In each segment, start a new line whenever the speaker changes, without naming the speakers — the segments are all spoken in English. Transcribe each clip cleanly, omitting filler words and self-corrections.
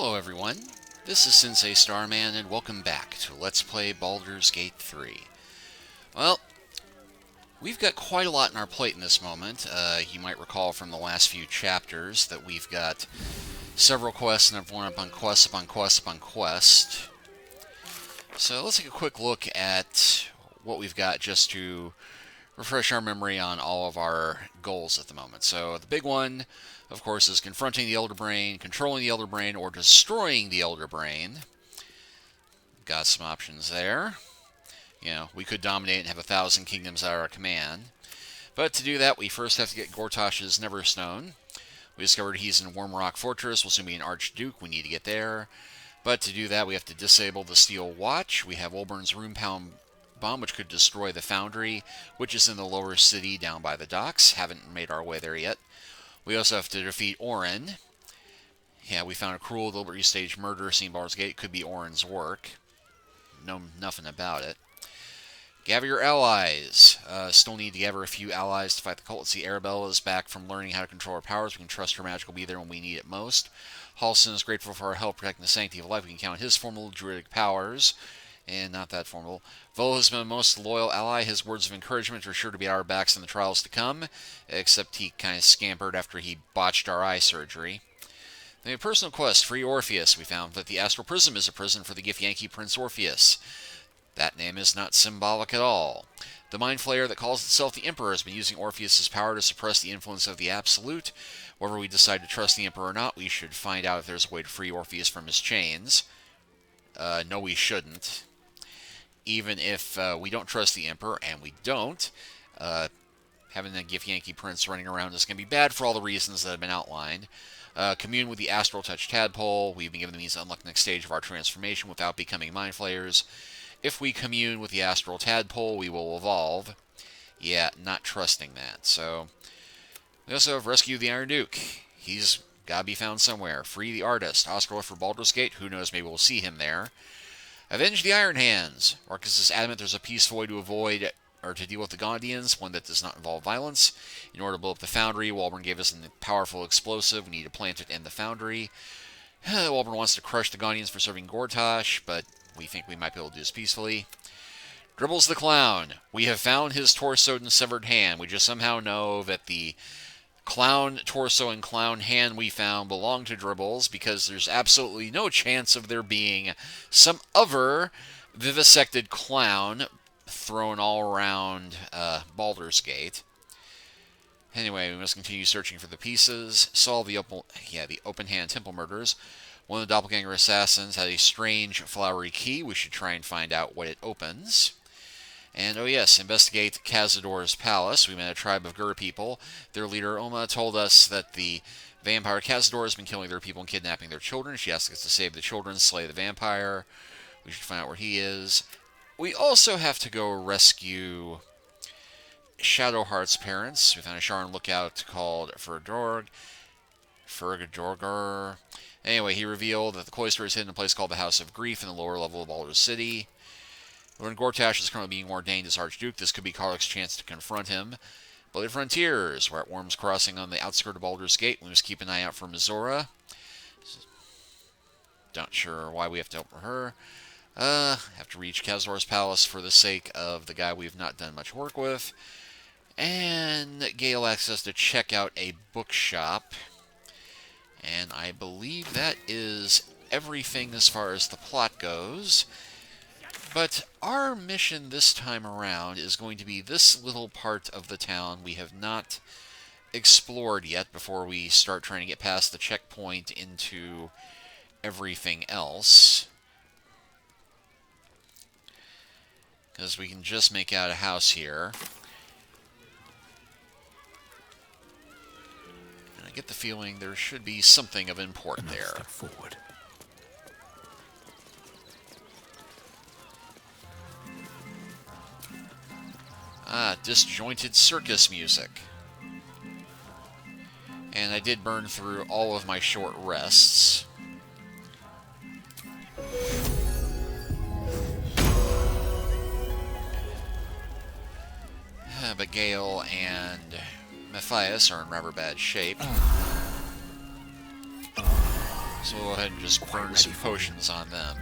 Hello everyone, this is Sensei Starman and welcome back to Let's Play Baldur's Gate 3. Well, we've got quite a lot on our plate in this moment. You might recall from the last few chapters that we've got several quests and I've went up on quest upon quest upon quest. So let's take a quick look at what we've got just to refresh our memory on all of our goals at the moment. So the big one, of course, is confronting the Elder Brain, controlling the Elder Brain, or destroying the Elder Brain. Got some options there. You know, we could dominate and have 1,000 kingdoms at our command. But to do that, we first have to get Gortash's Neverstone. We discovered he's in Wormrock Fortress. We'll soon be an Archduke. We need to get there. But to do that, we have to disable the Steel Watch. We have Wolburn's Runepound Bomb, which could destroy the Foundry, which is in the lower city down by the docks. Haven't made our way there yet. We also have to defeat Orin. Yeah, we found a cruel, deliberately staged murder scene in Baldur's Gate. Could be Orin's work. Know nothing about it. Gather your allies. Still need to gather a few allies to fight the cult. Let's see, Arabella is back from learning how to control her powers. We can trust her magic will be there when we need it most. Halson is grateful for our help protecting the sanctity of life. We can count on his formidable druidic powers. And not that formidable. Volo has been a most loyal ally. His words of encouragement are sure to be at our backs in the trials to come, except he kind of scampered after he botched our eye surgery. Then a personal quest, free Orpheus. We found that the Astral Prism is a prison for the Githyanki Prince Orpheus. That name is not symbolic at all. The Mind Flayer that calls itself the Emperor has been using Orpheus's power to suppress the influence of the Absolute. Whether we decide to trust the Emperor or not, we should find out if there's a way to free Orpheus from his chains. No, we shouldn't. Even if we don't trust the Emperor, and we don't, having the Githyanki Prince running around is going to be bad for all the reasons that have been outlined. Commune with the Astral Touch Tadpole. We've been given the means to unlock the next stage of our transformation without becoming Mind Flayers. If we commune with the Astral Tadpole, we will evolve. Yeah, not trusting that. So, we also have Rescue the Iron Duke. He's got to be found somewhere. Free the Artist. Oscar left for Baldur's Gate. Who knows, maybe we'll see him there. Avenge the Iron Hands. Marcus is adamant there's a peaceful way to avoid or to deal with the Gondians, one that does not involve violence. In order to blow up the Foundry, Wolburn gave us a powerful explosive. We need to plant it in the Foundry. Wolburn wants to crush the Gondians for serving Gortash, but we think we might be able to do this peacefully. Dribbles the Clown. We have found his torsoed and severed hand. We just somehow know that the clown torso and clown hand we found belong to Dribbles because there's absolutely no chance of there being some other vivisected clown thrown all around Baldur's Gate. Anyway, we must continue searching for the pieces. Solve the open hand temple murders. One of the doppelganger assassins had a strange flowery key. We should try and find out what it opens. And, oh yes, investigate Cazador's palace. We met a tribe of Gur people. Their leader, Oma, told us that the vampire Cazador has been killing their people and kidnapping their children. She asked us to save the children, slay the vampire. We should find out where he is. We also have to go rescue Shadowheart's parents. We found a Sharn lookout called Fergadorgur. Anyway, he revealed that the cloister is hidden in a place called the House of Grief in the lower level of Baldur's City. When Gortash is currently being ordained as Archduke, this could be Karlach's chance to confront him. Bloody Frontiers. We're at Worm's Crossing on the outskirts of Baldur's Gate. We must keep an eye out for Mizora. Not sure why we have to help her. Have to reach Cazador's palace for the sake of the guy we've not done much work with. And Gale asks us to check out a bookshop. And I believe that is everything as far as the plot goes. But our mission this time around is going to be this little part of the town we have not explored yet before we start trying to get past the checkpoint into everything else. Because we can just make out a house here. And I get the feeling there should be something of import there.
Step forward.
Disjointed circus music. And I did burn through all of my short rests. But Gale and Matthias are in rather bad shape. So we'll go ahead and just burn some potions on them.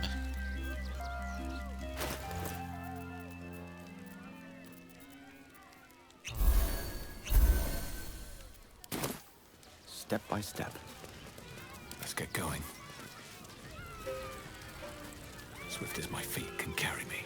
Step by step. Let's get going. Swift as my feet can carry me.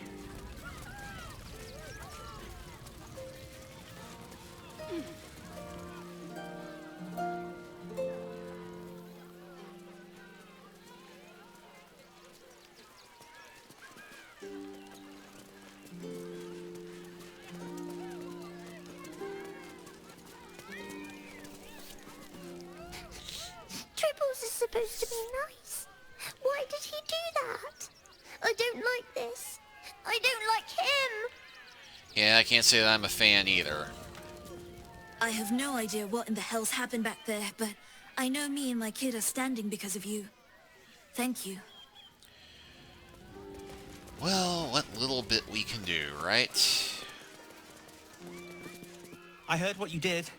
Tribbles is supposed to be nice. Why did he do that? I don't like this. I don't like him.
Yeah, I can't say that I'm a fan either.
I have no idea what in the hell's happened back there, but I know me and my kid are standing because of you. Thank you.
Well, what little bit we can do, right?
I heard what you did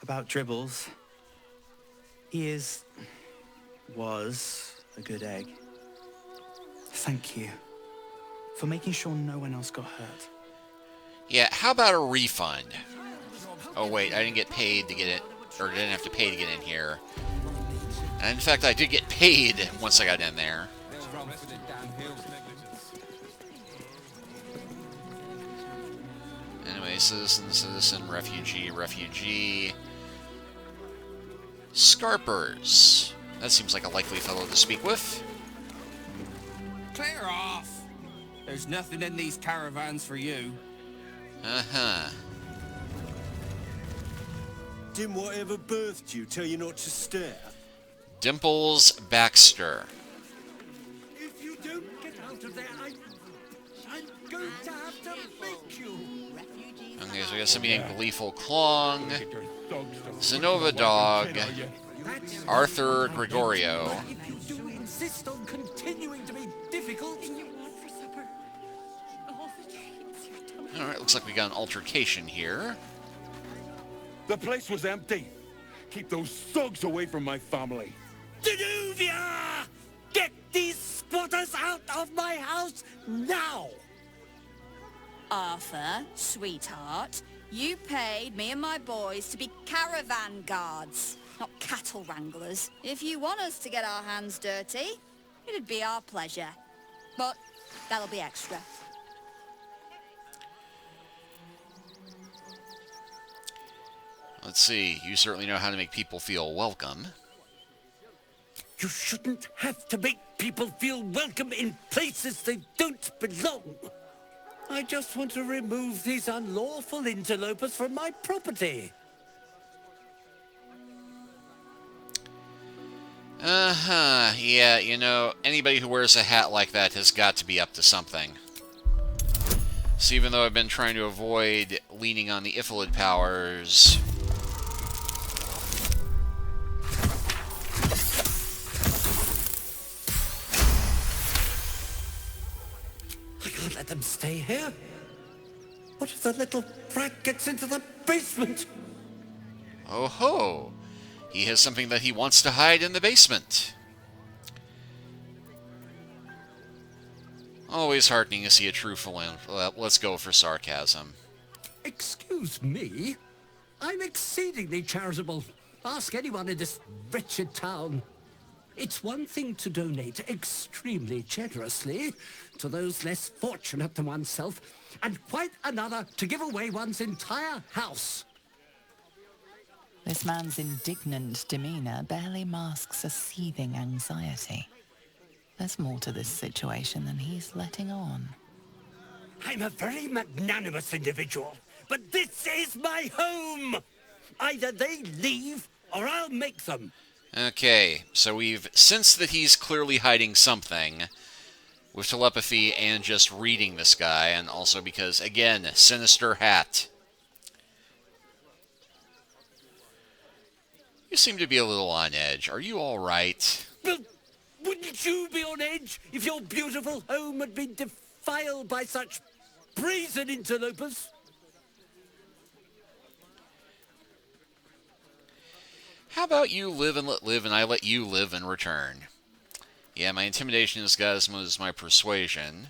about Dribbles. He was a good egg. Thank you for making sure no one else got hurt.
Yeah, how about a refund? Oh wait, I didn't get paid to get it, or didn't have to pay to get in here. And in fact, I did get paid once I got in there. Anyway, citizen, refugee. Scarpers. That seems like a likely fellow to speak with.
Clear off! There's nothing in these caravans for you.
Uh-huh.
Didn't whatever birthed you tell you not to stare?
Dimples Baxter.
If you don't get out of there, I'm going to have to make you.
Okay, so we got somebody named Gleeful Clong, Zenova Dog, Arthur Gregorio.
If you do insist on continuing to be difficult.
Alright, looks like we got an altercation here.
The place was empty. Keep those thugs away from my family.
Danuvia! Get these squatters out of my house now!
Arthur, sweetheart, you paid me and my boys to be caravan guards, not cattle wranglers. If you want us to get our hands dirty, it'd be our pleasure. But that'll be extra.
Let's see, you certainly know how to make people feel welcome.
You shouldn't have to make people feel welcome in places they don't belong. I just want to remove these unlawful interlopers from my property.
Uh-huh, yeah, you know, anybody who wears a hat like that has got to be up to something. So even though I've been trying to avoid leaning on the Ifilid powers...
I can't let them stay here. What if the little brat gets into the basement?
Oh ho! He has something that he wants to hide in the basement. Always heartening to see a true philanthropist. Let's go for sarcasm.
Excuse me? I'm exceedingly charitable. Ask anyone in this wretched town. It's one thing to donate extremely generously to those less fortunate than oneself, and quite another to give away one's entire house.
This man's indignant demeanor barely masks a seething anxiety. There's more to this situation than he's letting on.
I'm a very magnanimous individual, but this is my home! Either they leave, or I'll make them.
Okay, so we've sensed that he's clearly hiding something with telepathy and just reading this guy, and also because, again, sinister hat. You seem to be a little on edge. Are you all right?
Well, wouldn't you be on edge if your beautiful home had been defiled by such brazen interlopers?
How about you live and let live, and I let you live in return? Yeah, my intimidation is as much as my persuasion.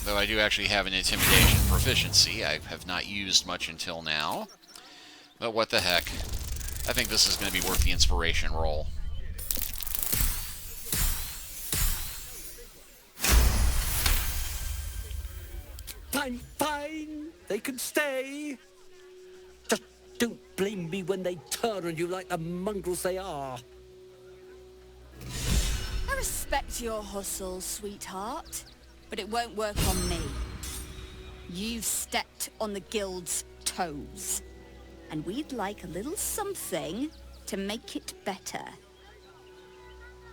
Though I do actually have an intimidation proficiency. I have not used much until now. But what the heck. I think this is going to be worth the inspiration roll.
Fine, fine. They can stay. Just don't blame me when they turn on you like the mongrels they are.
I respect your hustle, sweetheart, but it won't work on me. You've stepped on the guild's toes, and we'd like a little something to make it better.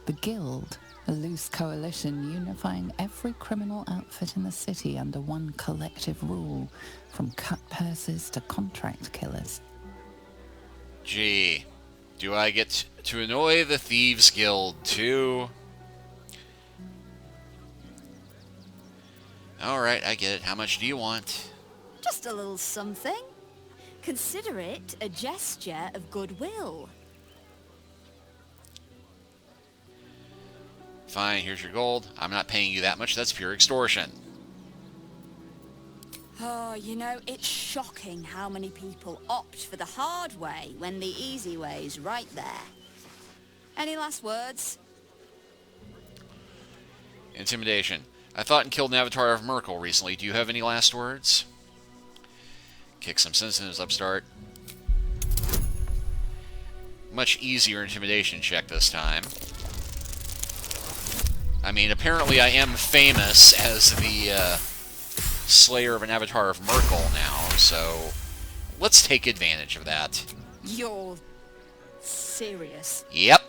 The Guild, a loose coalition unifying every criminal outfit in the city under one collective rule, from cut purses to contract killers.
Gee, do I get to annoy the Thieves Guild too? Alright, I get it. How much do you want?
Just a little something. Consider it a gesture of goodwill.
Fine, here's your gold. I'm not paying you that much. That's pure extortion.
Oh, you know, it's shocking how many people opt for the hard way when the easy way's right there. Any last words?
Intimidation. I thought and killed an avatar of Merkel recently. Do you have any last words? Kick some sensitives upstart. Much easier intimidation check this time. I mean, apparently I am famous as the slayer of an avatar of Merkel now, so let's take advantage of that.
You're serious?
Yep.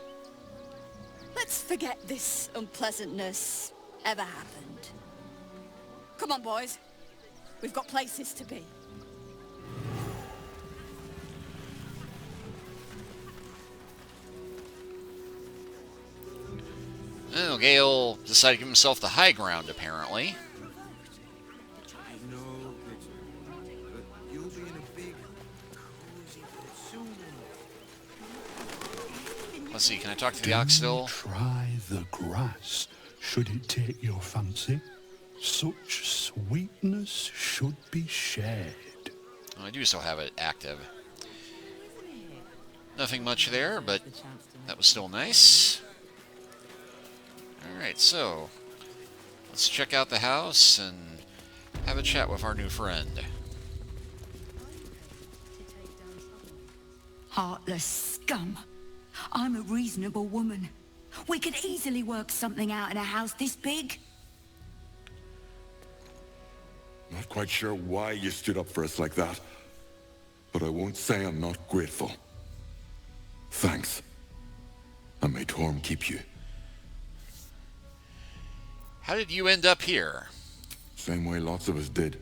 Let's forget this unpleasantness ever happened. Come on, boys. We've got places to be.
Oh, Gale decided to give himself the high ground, apparently. Let's see, can I talk to the ox still?
Try the grass, should it take your fancy. Such sweetness should be shared.
Oh, I do still have it active. Nothing much there, but that was still nice. Alright, so let's check out the house and have a chat with our new friend.
Heartless scum. I'm a reasonable woman. We could easily work something out in a house this big.
Not quite sure why you stood up for us like that, but I won't say I'm not grateful. Thanks. And may Torm keep you.
How did you end up here?
Same way lots of us did.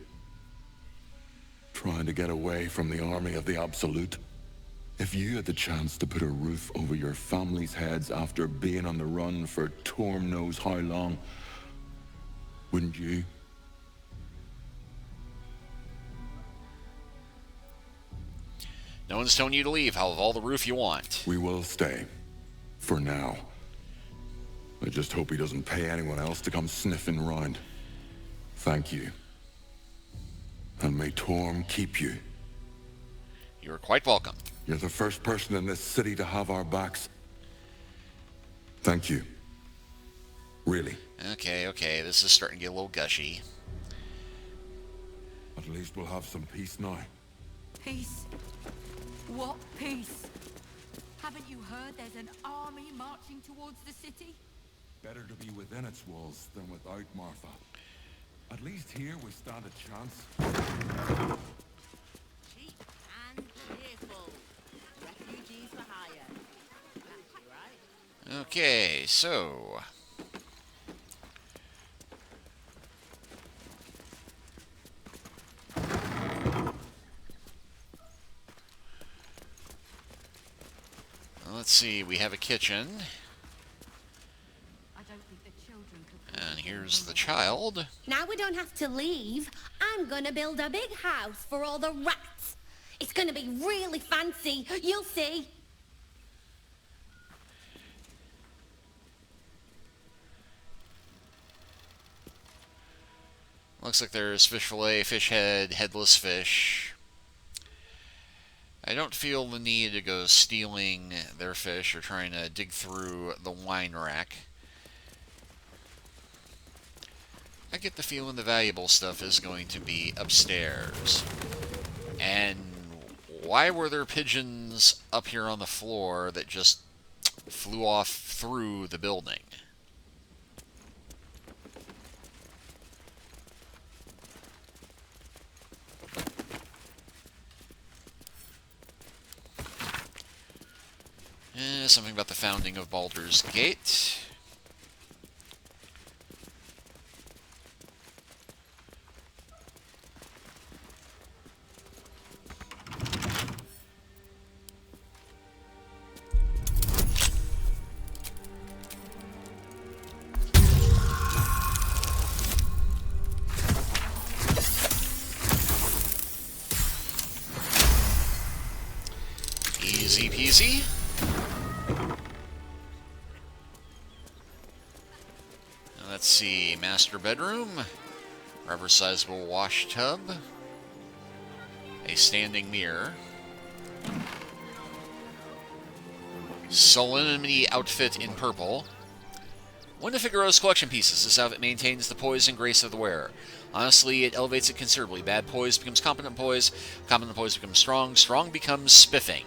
Trying to get away from the army of the Absolute. If you had the chance to put a roof over your family's heads after being on the run for Torm knows how long, wouldn't you?
No one's telling you to leave. I'll have all the roof you want.
We will stay. For now. I just hope he doesn't pay anyone else to come sniffing round. Thank you. And may Torm keep you.
You're quite welcome.
You're the first person in this city to have our backs. Thank you. Really.
Okay, this is starting to get a little gushy.
At least we'll have some peace now.
Peace? What peace? Haven't you heard there's an army marching towards the city?
Better to be within its walls than without, Martha. At least here we stand a chance.
Cheap and cheerful. Refugees for hire. That's right.
Okay, so let's see, we have a kitchen. here's the child.
Now we don't have to leave. I'm gonna build a big house for all the rats. It's gonna be really fancy. You'll see.
Looks like there's fish fillet, fish head, headless fish. I don't feel the need to go stealing their fish or trying to dig through the wine rack. I get the feeling the valuable stuff is going to be upstairs. And why were there pigeons up here on the floor that just flew off through the building? Something about the founding of Baldur's Gate. Easy peasy. Let's see, master bedroom, rather sizable wash tub, a standing mirror, solemnity outfit in purple. One of Figueroa's collection pieces. This outfit maintains the poise and grace of the wearer. Honestly, it elevates it considerably. Bad poise becomes competent poise becomes strong, strong becomes spiffing.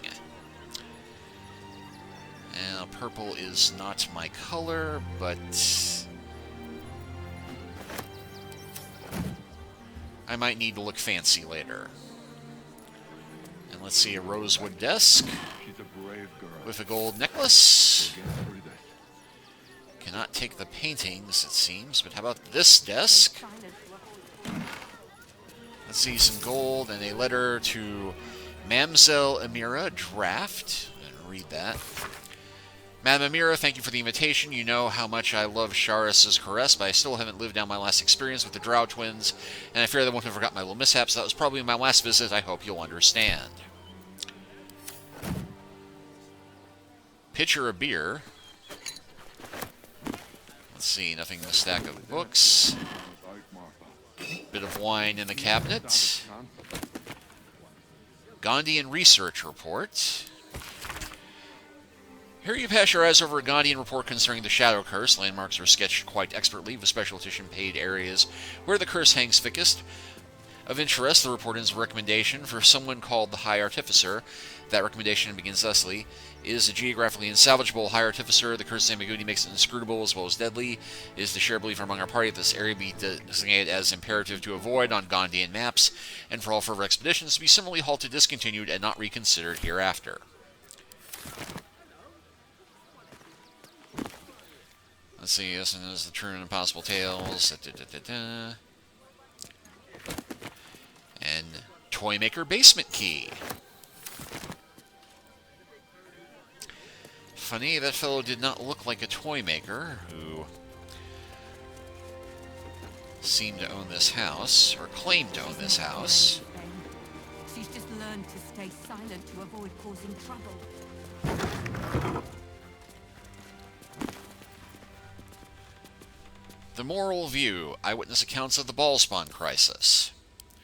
Now, purple is not my color, but I might need to look fancy later. And let's see, a rosewood desk with a gold necklace. Cannot take the paintings, it seems, but how about this desk? Let's see, some gold and a letter to Mamselle Amira, draft. And read that. Madam Amira, thank you for the invitation. You know how much I love Charis's caress, but I still haven't lived down my last experience with the Drow twins, and I fear they won't have forgotten my little mishaps. That was probably my last visit. I hope you'll understand. Pitcher of beer. Let's see, nothing in the stack of books. Bit of wine in the cabinet. Gondian research report. Here you pass your eyes over a Gondian report concerning the Shadow Curse. Landmarks are sketched quite expertly, with special attention paid areas where the curse hangs thickest. Of interest, the report ends a recommendation for someone called the High Artificer. That recommendation begins thusly: is a geographically insalvageable High Artificer. The curse's ambiguity makes it inscrutable as well as deadly. It is the shared belief among our party that this area be designated as imperative to avoid on Gondian maps, and for all further expeditions to be similarly halted, discontinued, and not reconsidered hereafter. Let's see, this is the True and Impossible Tales. And Toymaker Basement Key. Funny, that fellow did not look like a toy maker who seemed to own this house, or claimed to own this house.
She's just learned to stay silent to avoid causing trouble.
The Moral View, eyewitness accounts of the Ballspawn crisis.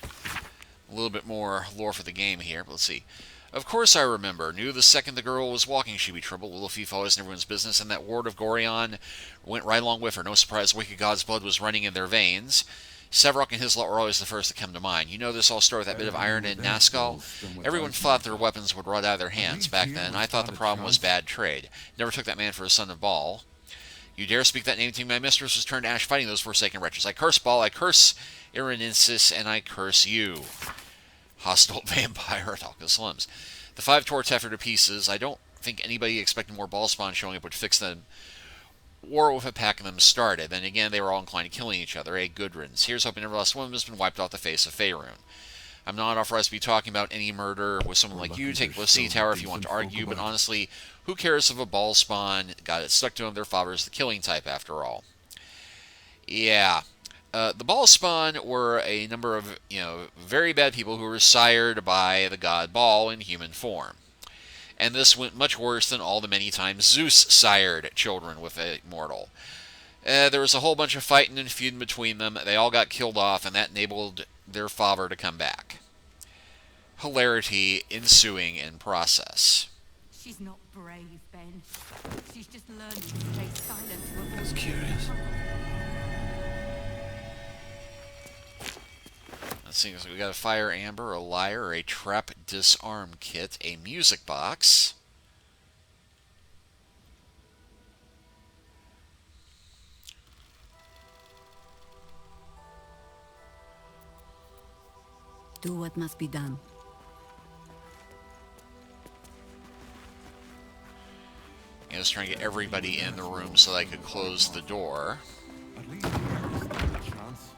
A little bit more lore for the game here, but let's see. Of course I remember. Knew the second the girl was walking she'd be trouble. Little thief always in everyone's business, and that ward of Gorion went right along with her. No surprise, wicked god's blood was running in their veins. Sevarok and his lot were always the first to come to mind. You know this all started with that bit of iron in Nazgul? Everyone thought their weapons would rot out of their hands back then. I thought the problem was bad trade. Never took that man for a son of Baal. You dare speak that name to me? My mistress was turned to ash fighting those forsaken wretches. I curse Baal, I curse Ireninsis, and I curse you. Hostile vampire at Alka Slums. The 5 tore Teffer to pieces. I don't think anybody expecting more Ballspawn showing up would fix them. War with a pack of them started. Then again, they were all inclined to killing each other. Good riddance. Here's hoping every last one of them has been wiped off the face of Faerun. I'm not authorized to be talking about any murder with someone like you. Take the Sea Tower if you want to argue, but honestly, who cares if a Ballspawn got it stuck to them? Their father's the killing type, after all. Yeah. The Ball Spawn were a number of, very bad people who were sired by the god Baal in human form. And this went much worse than all the many times Zeus sired children with a mortal. There was a whole bunch of fighting and feuding between them. They all got killed off, and that enabled their father to come back. Hilarity ensuing in process.
She's not brave, Ben. She's just learning to stay silent to avoid...
That's curious.
Let's see, so we got a fire amber, a lyre, a trap disarm kit, a music box.
Do what must be done.
I was trying to get everybody in the room so that I could close the door.
At least there's a chance.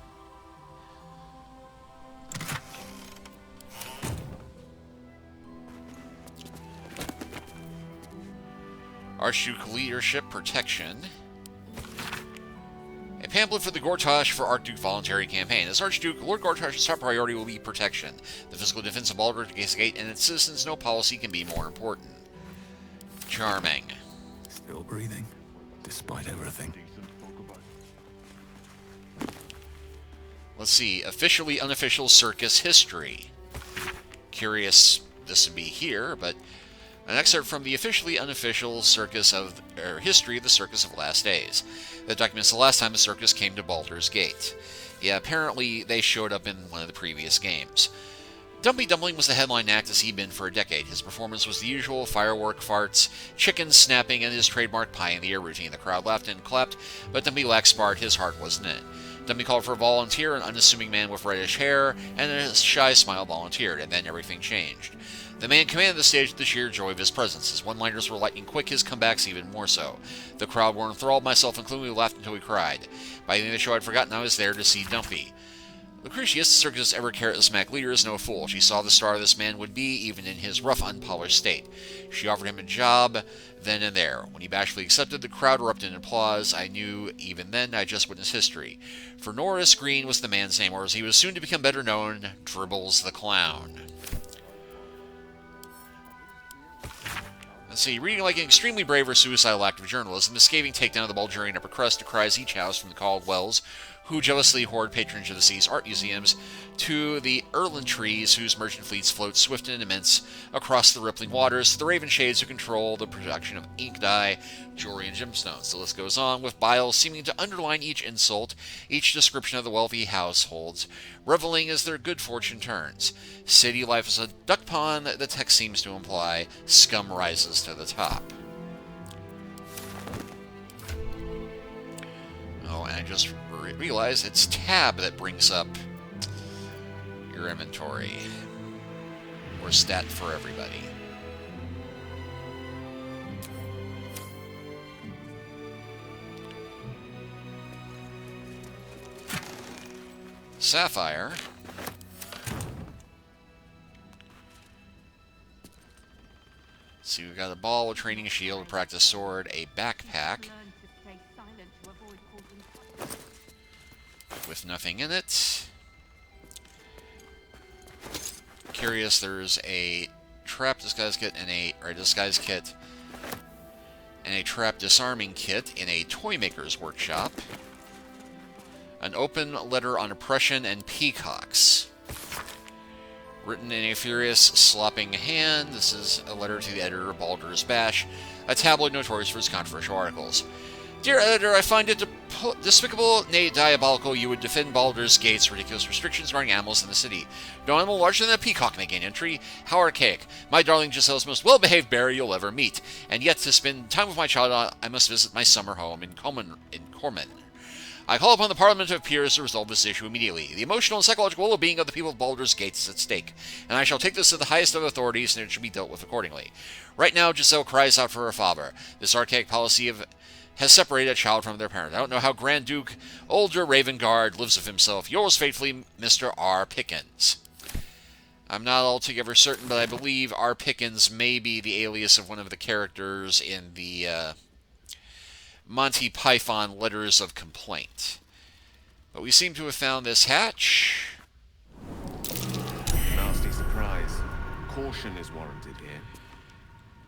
Archduke Leadership Protection. A pamphlet for the Gortash for Archduke Voluntary Campaign. As Archduke, Lord Gortash's top priority will be protection. The physical defense of Baldur Gate and its citizens, no policy can be more important. Charming.
Still breathing, despite everything.
Let's see. Officially unofficial circus history. Curious this would be here, but an excerpt from the officially unofficial circus of history of the Circus of Last Days. That documents the last time the circus came to Baldur's Gate. Yeah, apparently they showed up in one of the previous games. Dumpy Dumpling was the headline act as he'd been for a decade. His performance was the usual firework farts, chickens snapping, and his trademark pie in the air routine. The crowd laughed and clapped, but Dumpy lacked spark. His heart wasn't in it. Dumpy called for a volunteer, an unassuming man with reddish hair, and a shy smile volunteered, and then everything changed. The man commanded the stage with the sheer joy of his presence. His one-liners were lightning quick, his comebacks even more so. The crowd were enthralled, myself included. We laughed until we cried. By the end of the show, I'd forgotten I was there to see Dumpy. Lucretius, the circus' ever-carrotless Mac leader, is no fool. She saw the star this man would be, even in his rough, unpolished state. She offered him a job then and there. When he bashfully accepted, the crowd erupted in applause. I knew, even then, I just witnessed history. For Norris Green was the man's name, or as he was soon to become better known, Dribbles the Clown. Let's see, reading like an extremely brave or suicidal act of journalism, the scathing takedown of the Bulgarian upper crust decries each house from the Caldwells, who jealously hoard patronage of the sea's art museums, to the Erland trees whose merchant fleets float swift and immense across the rippling waters, to the raven shades who control the production of ink dye, jewelry, and gemstones. The list goes on, with bile seeming to underline each insult, each description of the wealthy households, reveling as their good fortune turns. City life is a duck pond, the text seems to imply. Scum rises to the top. Oh, and I just realized it's tab that brings up your inventory. Or stat for everybody. Sapphire. See, we've got a ball, a training shield, a practice sword, a backpack with nothing in it. Curious, there's a trap disguise kit and a trap disarming kit in a toy maker's workshop. An open letter on oppression and peacocks. Written in a furious, slopping hand, this is a letter to the editor of Baldur's Bash, a tabloid notorious for its controversial articles. Dear editor, I find it despicable, nay diabolical, you would defend Baldur's Gate's ridiculous restrictions regarding animals in the city. No animal larger than a peacock may gain entry. How archaic. My darling Giselle's most well-behaved bear you'll ever meet. And yet, to spend time with my child, I must visit my summer home in Corman. I call upon the Parliament of Peers to resolve this issue immediately. The emotional and psychological well-being of the people of Baldur's Gate is at stake, and I shall take this to the highest of authorities, and it shall be dealt with accordingly. Right now, Giselle cries out for her father. This archaic policy has separated a child from their parent. I don't know how Grand Duke Older Ravengard lives with himself. Yours faithfully, Mr. R. Pickens. I'm not altogether certain, but I believe R. Pickens may be the alias of one of the characters in the Monty Python Letters of Complaint. But we seem to have found this hatch.
Nasty surprise. Caution is warranted here.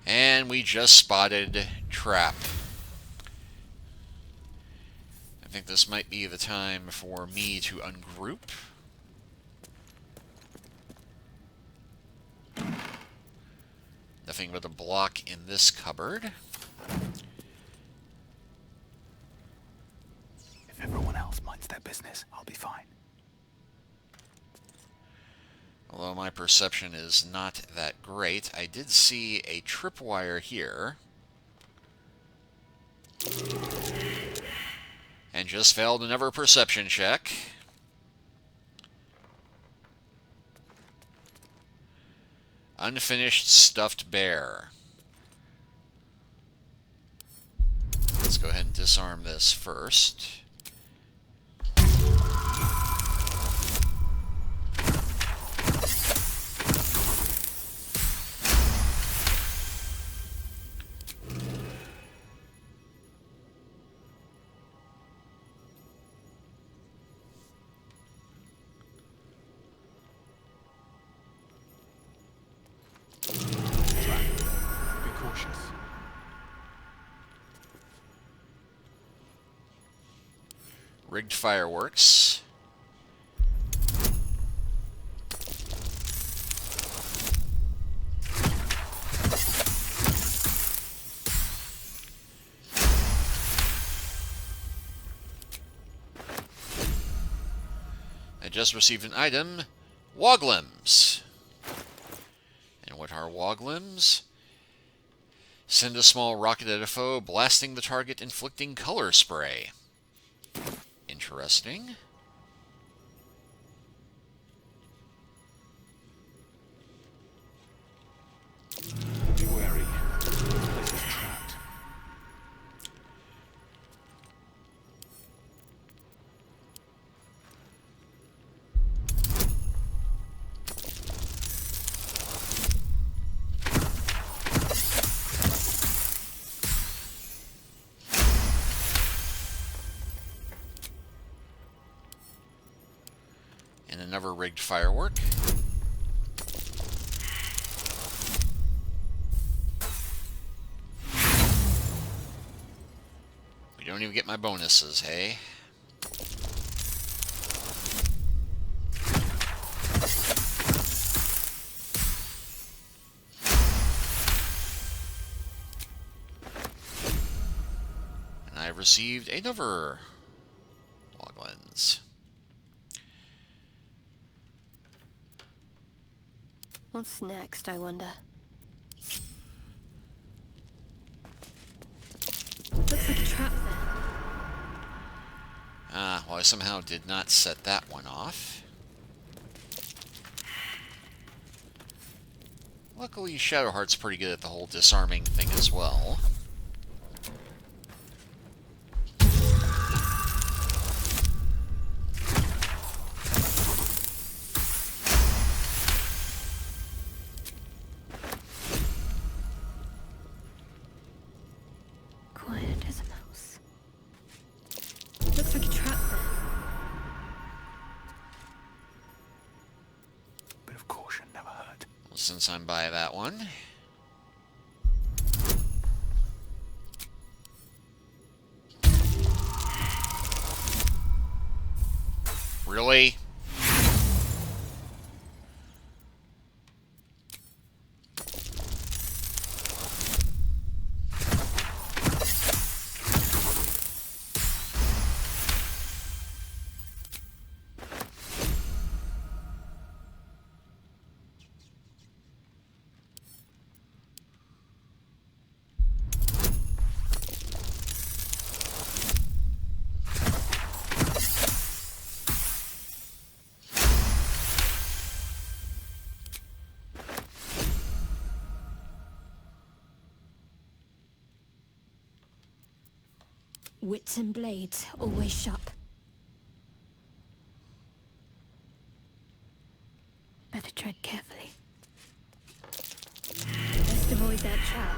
And we just spotted trap. I think this might be the time for me to ungroup. Nothing but a block in this cupboard.
If everyone else minds their business, I'll be fine.
Although my perception is not that great, I did see a tripwire here. And just failed another perception check. Unfinished stuffed bear. Let's go ahead and disarm this first.
Be cautious.
Rigged fireworks. I just received an item. Woglims. And what are Woglims? Send a small rocket at a foe, blasting the target, inflicting color spray. Interesting.
Be wary. This place is trapped.
And another rigged firework. We don't even get my bonuses, hey? And I've received another log lens.
What's next, I wonder? Looks like a trap there.
Ah, well, I somehow did not set that one off. Luckily, Shadowheart's pretty good at the whole disarming thing as well.
Quiet as a mouse. Looks like a trap there.
Bit of caution never hurt.
Well, since I'm by that one. Really?
Wits and blades, always sharp. Better tread carefully. Best avoid that trap.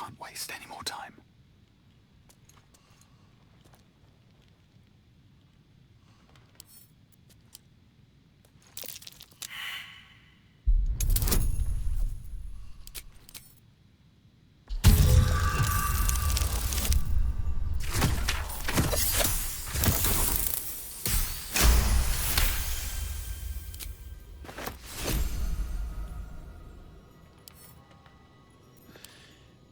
can't waste any more time.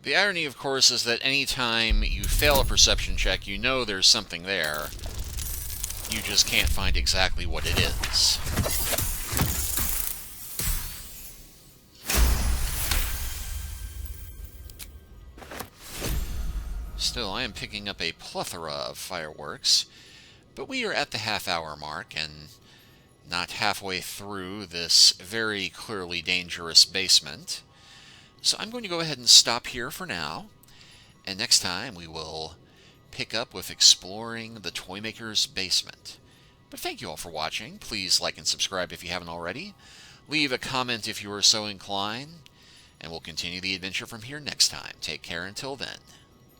The irony, of course, is that any time you fail a perception check, you know there's something there. You just can't find exactly what it is. Still, I am picking up a plethora of fireworks, but we are at the half-hour mark, and not halfway through this very clearly dangerous basement. So I'm going to go ahead and stop here for now, and next time we will pick up with exploring the Toymaker's basement. But thank you all for watching. Please like and subscribe if you haven't already. Leave a comment if you are so inclined, and we'll continue the adventure from here next time. Take care until then.